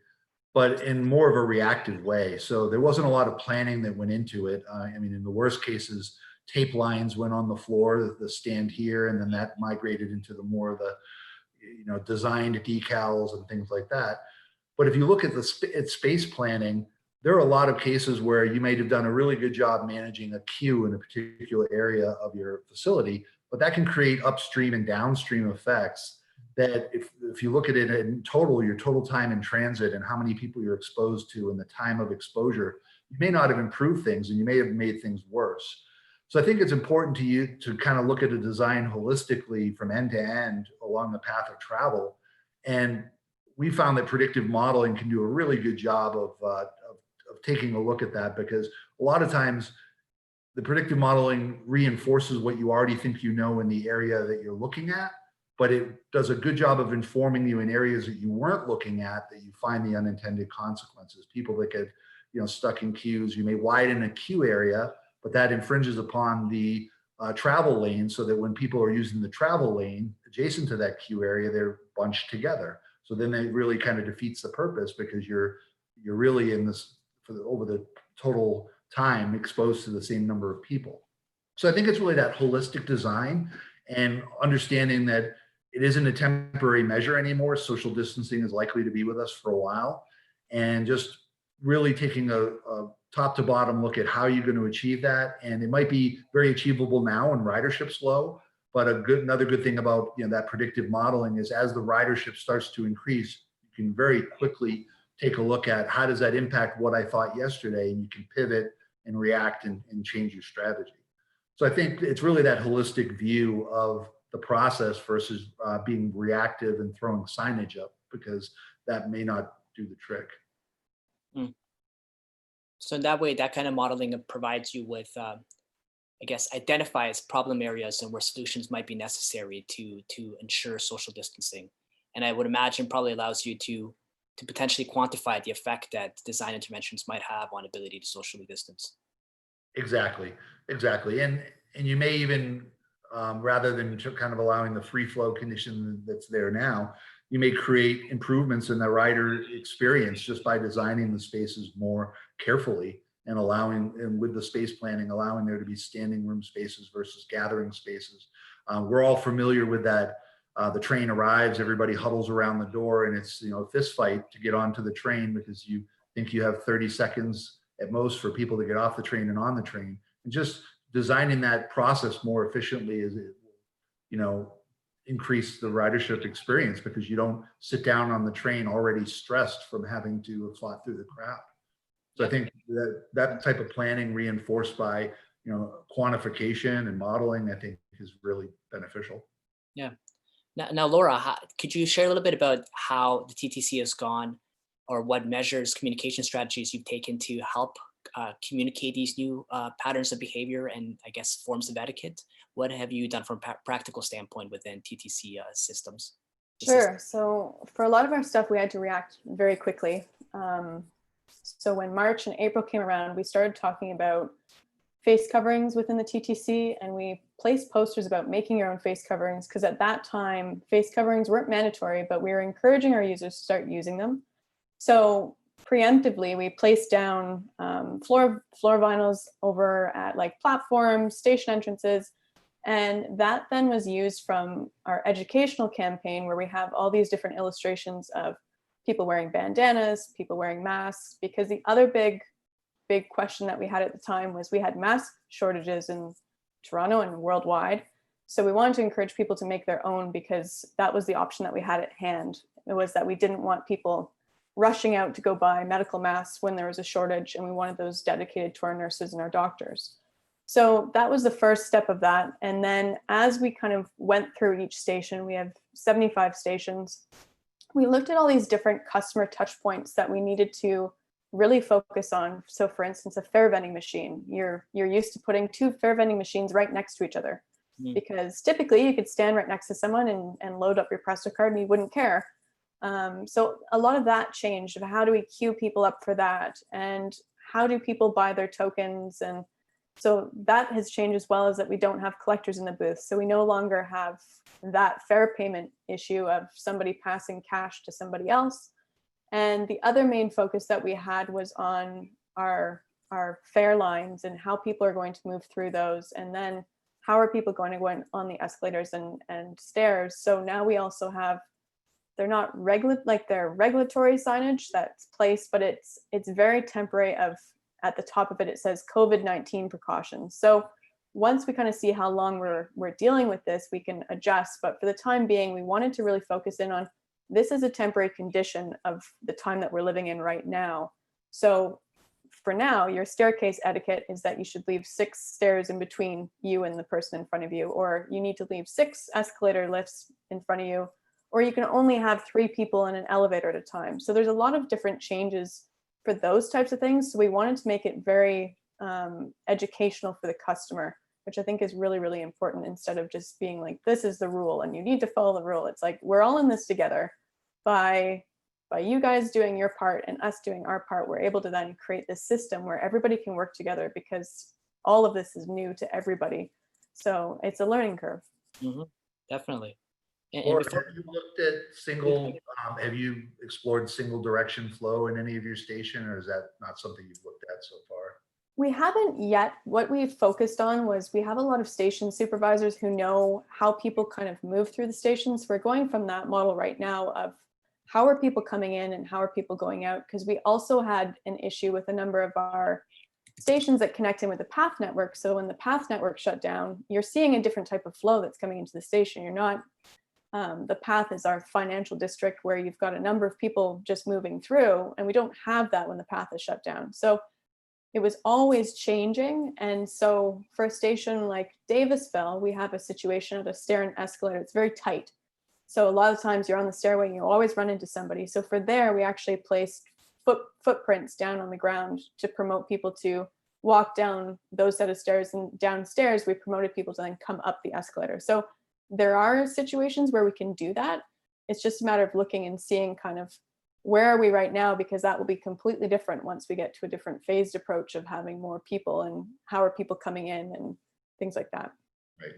but in more of a reactive way. So there wasn't a lot of planning that went into it. I mean, in the worst cases, tape lines went on the floor, the stand here, and then that migrated into the more of the, you know, designed decals and things like that. But if you look at at space planning, there are a lot of cases where you may have done a really good job managing a queue in a particular area of your facility, but that can create upstream and downstream effects that if you look at it in total, your total time in transit and how many people you're exposed to and the time of exposure, you may not have improved things and you may have made things worse. So I think it's important to you to kind of look at a design holistically from end to end along the path of travel. And we found that predictive modeling can do a really good job of taking a look at that, because a lot of times the predictive modeling reinforces what you already think you know in the area that you're looking at, but it does a good job of informing you in areas that you weren't looking at, that you find the unintended consequences. People that get, stuck in queues. You may widen a queue area, but that infringes upon the travel lane, so that when people are using the travel lane adjacent to that queue area, they're bunched together. So then it really kind of defeats the purpose, because you're really in this over the total time exposed to the same number of people. So I think it's really that holistic design and understanding that it isn't a temporary measure anymore. Social distancing is likely to be with us for a while, and just really taking a top to bottom look at how you're going to achieve that. And it might be very achievable now when ridership's low, but another good thing about that predictive modeling is as the ridership starts to increase, you can very quickly take a look at how does that impact what I thought yesterday, and you can pivot and react and change your strategy. So I think it's really that holistic view of the process versus being reactive and throwing signage up, because that may not do the trick. So in that way, that kind of modeling provides you with, I guess, identifies problem areas and where solutions might be necessary to ensure social distancing. And I would imagine probably allows you to potentially quantify the effect that design interventions might have on ability to socially distance. Exactly. And you may even, rather than kind of allowing the free flow condition that's there now, you may create improvements in the rider experience just by designing the spaces more carefully and with the space planning, allowing there to be standing room spaces versus gathering spaces. We're all familiar with that. The train arrives, everybody huddles around the door, and it's a fist fight to get onto the train because you think you have 30 seconds at most for people to get off the train and on the train. And just designing that process more efficiently is, increase the ridership experience, because you don't sit down on the train already stressed from having to fought through the crowd. So I think that type of planning reinforced by quantification and modeling, I think, is really beneficial. Yeah. Now, Laura, could you share a little bit about how the TTC has gone, or what measures, communication strategies you've taken to help communicate these new patterns of behavior and, I guess, forms of etiquette? What have you done from a practical standpoint within TTC systems? Sure. So for a lot of our stuff, we had to react very quickly. So when March and April came around, we started talking about face coverings within the TTC, and we placed posters about making your own face coverings, because at that time, face coverings weren't mandatory, but we were encouraging our users to start using them. So preemptively, we placed down floor vinyls over at platforms, station entrances, and that then was used from our educational campaign, where we have all these different illustrations of people wearing bandanas, people wearing masks, because the other big question that we had at the time was we had mask shortages in Toronto and worldwide. So we wanted to encourage people to make their own, because that was the option that we had at hand. It was that we didn't want people rushing out to go buy medical masks when there was a shortage, and we wanted those dedicated to our nurses and our doctors. So that was the first step of that. And then as we kind of went through each station, we have 75 stations, we looked at all these different customer touch points that we needed to really focus on. So for instance, a fare vending machine, you're used to putting two fare vending machines right next to each other, because typically you could stand right next to someone and load up your Presto card and you wouldn't care. So a lot of that changed. How do we queue people up for that? And how do people buy their tokens? And so that has changed, as well as that we don't have collectors in the booth. So we no longer have that fare payment issue of somebody passing cash to somebody else. And the other main focus that we had was on our fare lines and how people are going to move through those. And then how are people going to go on the escalators and stairs? So now we also have, they're not they're regulatory signage that's placed, but it's very temporary. At the top of it, it says COVID-19 precautions. So once we kind of see how long we're dealing with this, we can adjust. But for the time being, we wanted to really focus in on, this is a temporary condition of the time that we're living in right now. So for now, your staircase etiquette is that you should leave 6 stairs in between you and the person in front of you, or you need to leave 6 escalator lifts in front of you, or you can only have 3 people in an elevator at a time. So there's a lot of different changes for those types of things. So we wanted to make it very educational for the customer, which I think is really, really important, instead of just being like, this is the rule and you need to follow the rule. It's like, we're all in this together by by you guys doing your part and us doing our part, we're able to then create this system where everybody can work together, because all of this is new to everybody. So it's a learning curve. Definitely. Or have you looked at have you explored single direction flow in any of your station, or is that not something you've looked at so far? We haven't yet. What we focused on was, we have a lot of station supervisors who know how people kind of move through the stations. We're going from that model right now of how are people coming in and how are people going out, because we also had an issue with a number of our stations that connect in with the path network. So when the path network shut down, you're seeing a different type of flow that's coming into the station. You're not, the path is our financial district where you've got a number of people just moving through, and we don't have that when the path is shut down. So it was always changing. And so for a station like Davisville, we have a situation of a stair and escalator. It's very tight. So a lot of times you're on the stairway and you always run into somebody. So for there, we actually placed footprints down on the ground to promote people to walk down those set of stairs, and downstairs we promoted people to then come up the escalator. So there are situations where we can do that. It's just a matter of looking and seeing kind of where are we right now, because that will be completely different once we get to a different phased approach of having more people, and how are people coming in and things like that. Right.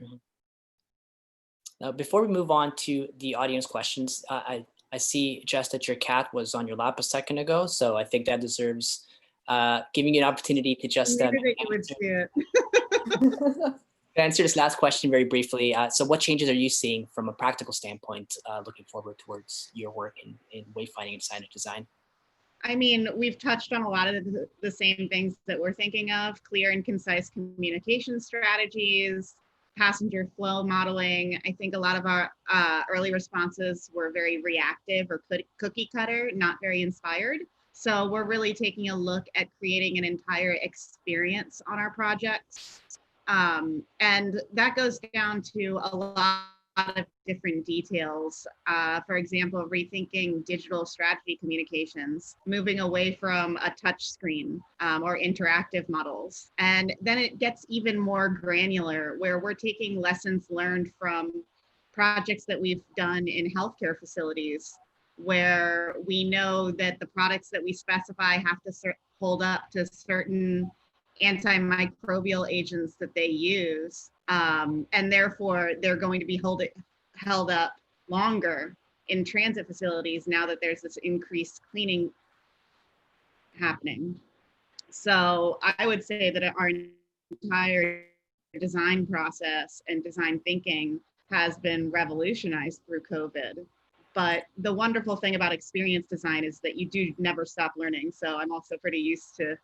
Now, before we move on to the audience questions, I see, Jess, that your cat was on your lap a second ago, so I think that deserves giving you an opportunity to just answer this last question very briefly. So what changes are you seeing from a practical standpoint, looking forward towards your work in wayfinding and signage design? I mean, we've touched on a lot of the same things that we're thinking of: clear and concise communication strategies, passenger flow modeling. I think a lot of our early responses were very reactive or cookie cutter, not very inspired. So we're really taking a look at creating an entire experience on our projects. And that goes down to a lot of different details. For example, rethinking digital strategy communications, moving away from a touch screen or interactive models. And then it gets even more granular, where we're taking lessons learned from projects that we've done in healthcare facilities, where we know that the products that we specify have to hold up to certain antimicrobial agents that they use, and therefore they're going to be held up longer in transit facilities now that there's this increased cleaning happening. So I would say that our entire design process and design thinking has been revolutionized through COVID. But the wonderful thing about experience design is that you do never stop learning. So I'm also pretty used to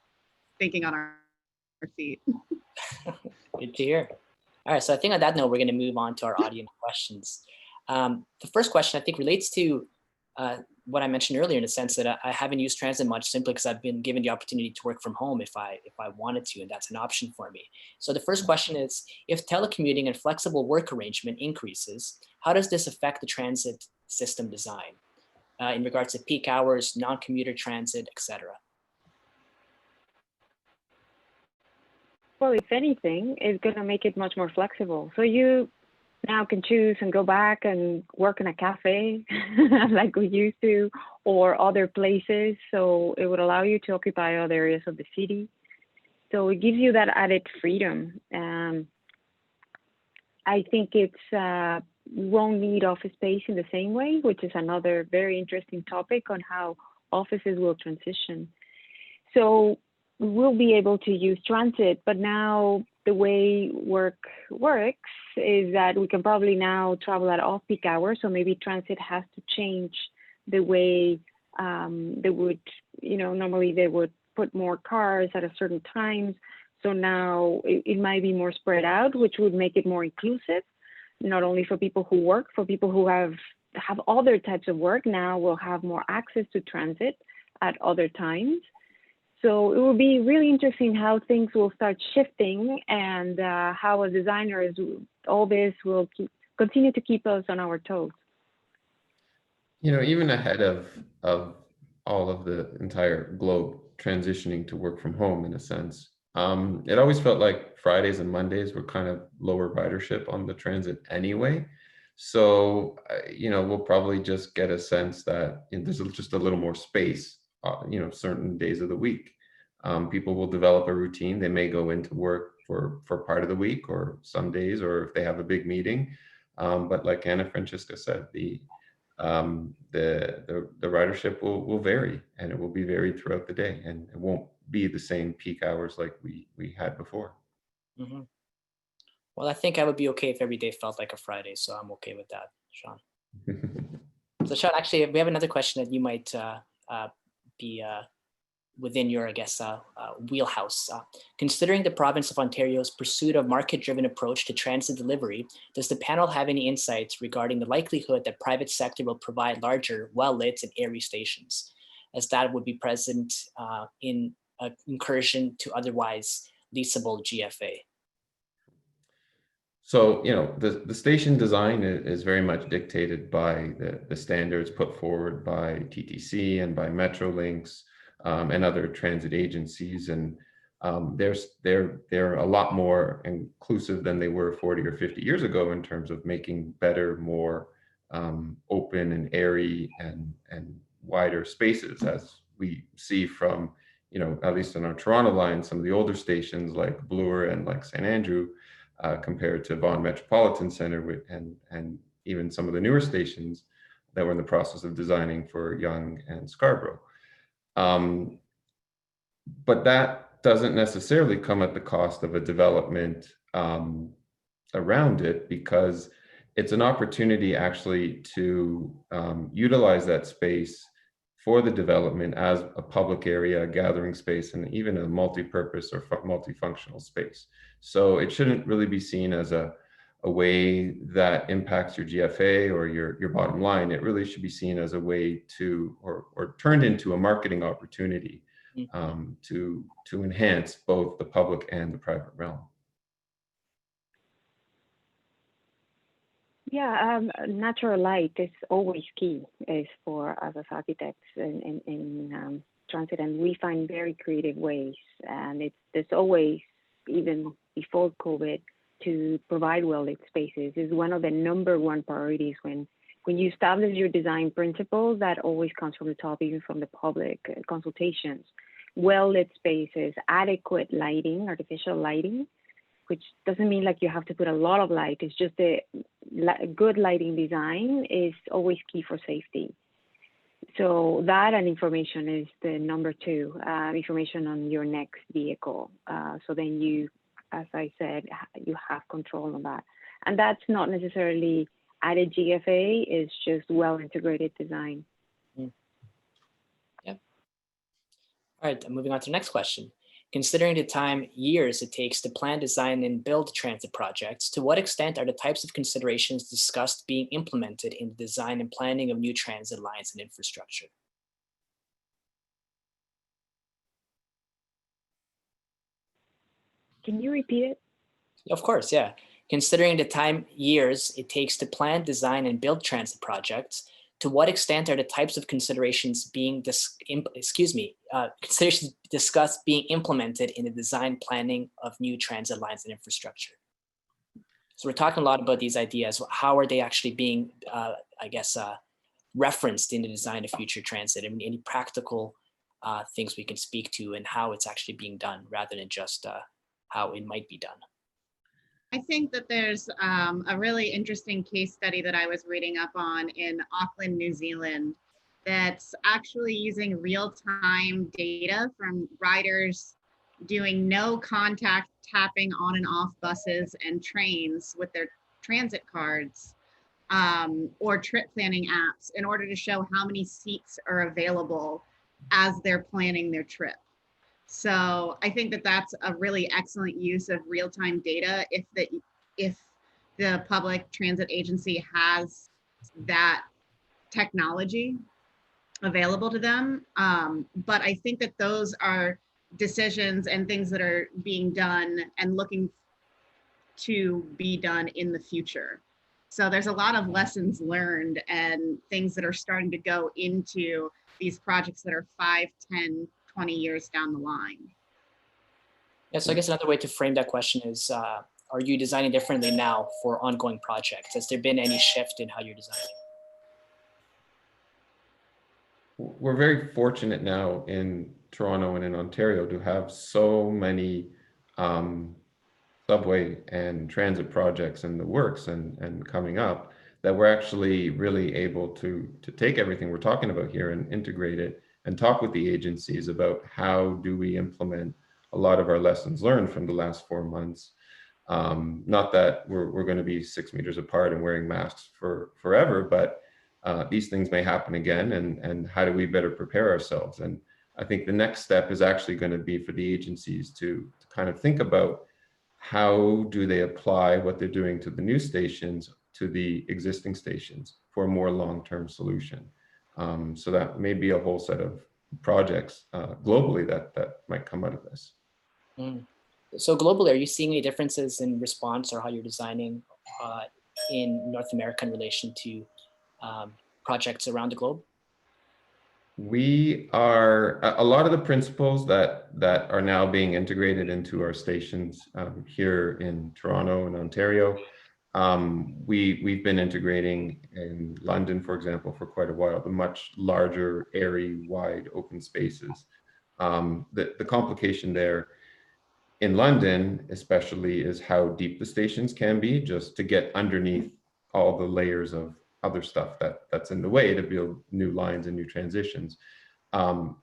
thinking on our feet. Good to hear. All right, so I think on that note, we're going to move on to our audience questions. The first question I think relates to what I mentioned earlier, in the sense that I haven't used transit much, simply because I've been given the opportunity to work from home if I wanted to, and that's an option for me. So the first question is, if telecommuting and flexible work arrangement increases, how does this affect the transit system design in regards to peak hours, non-commuter transit, etc.? Well, if anything, it's going to make it much more flexible. So you now can choose and go back and work in a cafe like we used to, or other places. So it would allow you to occupy other areas of the city. So it gives you that added freedom. I think it's won't need office space in the same way, which is another very interesting topic on how offices will transition. So we'll be able to use transit, but now the way work works is that we can probably now travel at off-peak hours. So maybe transit has to change the way they would, normally they would put more cars at a certain time. So now it might be more spread out, which would make it more inclusive, not only for people who work, for people who have other types of work now will have more access to transit at other times. So it will be really interesting how things will start shifting, and how as designers, all this will continue to keep us on our toes. Even ahead of all of the entire globe transitioning to work from home, in a sense, it always felt like Fridays and Mondays were kind of lower ridership on the transit anyway. So, we'll probably just get a sense that there's just a little more space, certain days of the week. People will develop a routine. They may go into work for part of the week or some days, or if they have a big meeting. But like Anna Francisca said, the ridership will vary, and it will be varied throughout the day, and it won't be the same peak hours like we had before. Mm-hmm. Well, I think I would be okay if every day felt like a Friday, so I'm okay with that, Sean. So Sean, actually, we have another question that you might be within your, I guess, wheelhouse. Considering the province of Ontario's pursuit of market-driven approach to transit delivery, does the panel have any insights regarding the likelihood that private sector will provide larger, well-lit and airy stations, as that would be present in an incursion to otherwise leasable GFA? So, the station design is very much dictated by the standards put forward by TTC and by Metrolinx and other transit agencies. And they're a lot more inclusive than they were 40 or 50 years ago in terms of making better, more open and airy and wider spaces, as we see from, at least in our Toronto line, some of the older stations like Bloor and like St. Andrew, compared to Vaughan Metropolitan Center and even some of the newer stations that we're in the process of designing for Yonge and Scarborough. But that doesn't necessarily come at the cost of a development around it, because it's an opportunity actually to utilize that space for the development as a public area, a gathering space, and even a multi-purpose or multifunctional space. So it shouldn't really be seen as a way that impacts your GFA or your bottom line. It really should be seen as a way to, or turned into a marketing opportunity to enhance both the public and the private realm. Yeah, natural light is always key is for us as architects in transit, and we find very creative ways. And there's always, even before COVID, to provide well-lit spaces is one of the number one priorities when you establish your design principles. That always comes from the top, even from the public consultations. Well-lit spaces, adequate lighting, artificial lighting, which doesn't mean like you have to put a lot of light. It's just a good lighting design is always key for safety. So that and information is the number two, information on your next vehicle. So then you, as I said, you have control on that. And that's not necessarily added GFA, it's just well-integrated design. Yep. All right, moving on to the next question. Considering the time, years it takes to plan, design, and build transit projects, to what extent are the types of considerations discussed being implemented in the design and planning of new transit lines and infrastructure? Can you repeat it? Of course, yeah. Considering the time, years it takes to plan, design, and build transit projects, to what extent are the types of considerations being considerations discussed being implemented in the design planning of new transit lines and infrastructure? So we're talking a lot about these ideas. How are they actually being, referenced in the design of future transit? I mean, any practical things we can speak to and how it's actually being done rather than just how it might be done. I think that there's a really interesting case study that I was reading up on in Auckland, New Zealand, that's actually using real-time data from riders doing no contact tapping on and off buses and trains with their transit cards or trip planning apps in order to show how many seats are available as they're planning their trip. So I think that that's a really excellent use of real-time data if the public transit agency has that technology available to them. But I think that those are decisions and things that are being done and looking to be done in the future. So there's a lot of lessons learned and things that are starting to go into these projects that are 5, 10, 20 years down the line. Yeah, so I guess another way to frame that question is are you designing differently now for ongoing projects? Has there been any shift in how you're designing? We're very fortunate now in Toronto and in Ontario to have so many subway and transit projects in the works and coming up, that we're actually really able to take everything we're talking about here and integrate it and talk with the agencies about how do we implement a lot of our lessons learned from the last 4 months. Not that we're going to be 6 meters apart and wearing masks forever, but these things may happen again, and how do we better prepare ourselves? And I think the next step is actually going to be for the agencies to kind of think about how do they apply what they're doing to the new stations to the existing stations for a more long-term solution. So that may be a whole set of projects globally that might come out of this. So globally, are you seeing any differences in response or how you're designing in North America in relation to projects around the globe? We are, a lot of the principles that are now being integrated into our stations here in Toronto and Ontario, we've been integrating in London, for example, for quite a while, the much larger, airy, wide open spaces. The complication there in London, especially, is how deep the stations can be, just to get underneath all the layers of other stuff that's in the way to build new lines and new transitions.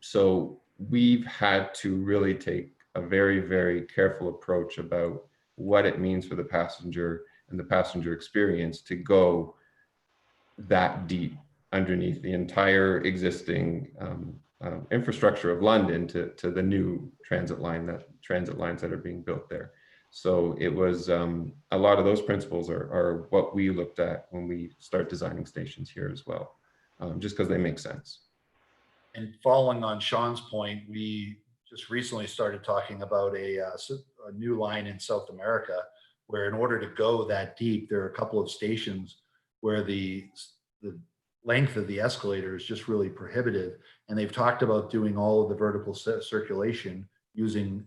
So we've had to really take a very, very careful approach about what it means for the passenger and the passenger experience to go that deep underneath the entire existing infrastructure of London to the new transit lines that are being built there. So it was a lot of those principles are what we looked at when we start designing stations here as well, just because they make sense. And following on Sean's point, we just recently started talking about a new line in South America, where in order to go that deep, there are a couple of stations where the length of the escalator is just really prohibitive. And they've talked about doing all of the vertical circulation using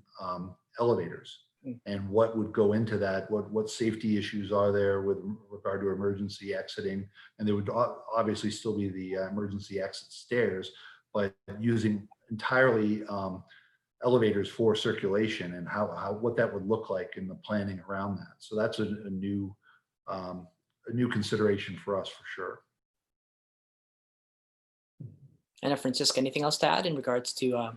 elevators. And what would go into that, what safety issues are there with regard to emergency exiting. And there would obviously still be the emergency exit stairs, but using entirely elevators for circulation, and what that would look like in the planning around that. So that's a new consideration for us, for sure. And Francisca, anything else to add in regards to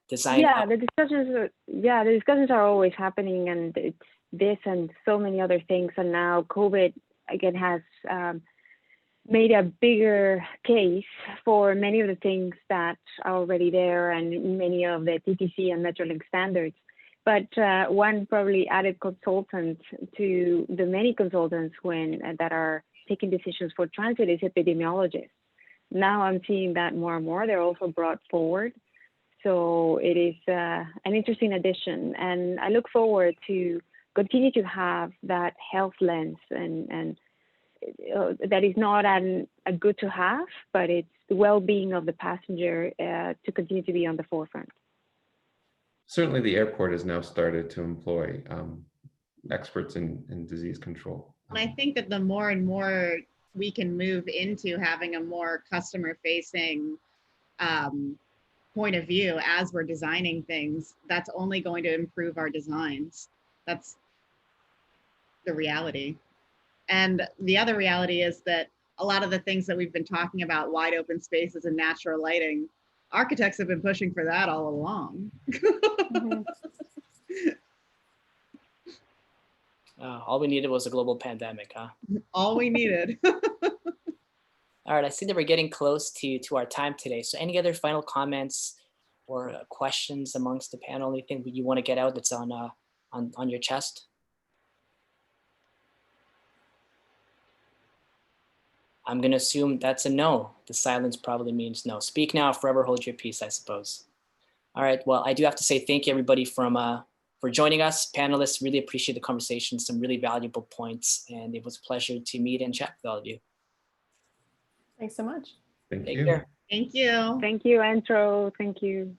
design? Yeah, the discussions are always happening, and it's this and so many other things. And now COVID again has made a bigger case for many of the things that are already there and many of the TTC and Metrolink standards. But one probably added consultant to the many consultants that are taking decisions for transit is epidemiologists. Now I'm seeing that more and more. They're also brought forward. So it is an interesting addition. And I look forward to continue to have that health lens and that is not a good to have, but it's the well-being of the passenger to continue to be on the forefront. Certainly the airport has now started to employ experts in disease control. And I think that the more and more we can move into having a more customer-facing point of view as we're designing things, that's only going to improve our designs. That's the reality. And the other reality is that a lot of the things that we've been talking about, wide open spaces and natural lighting, architects have been pushing for that all along. Mm-hmm. All we needed was a global pandemic, huh? All we needed. All right, I see that we're getting close to our time today. So any other final comments or questions amongst the panel? Anything you want to get out that's on your chest? I'm going to assume that's a no. The silence probably means no. Speak now, forever hold your peace, I suppose. All right, well, I do have to say thank you, everybody, for joining us. Panelists, really appreciate the conversation, some really valuable points, and it was a pleasure to meet and chat with all of you. Thanks so much. Thank Take you. care. Thank you. Thank you, Entro. Thank you.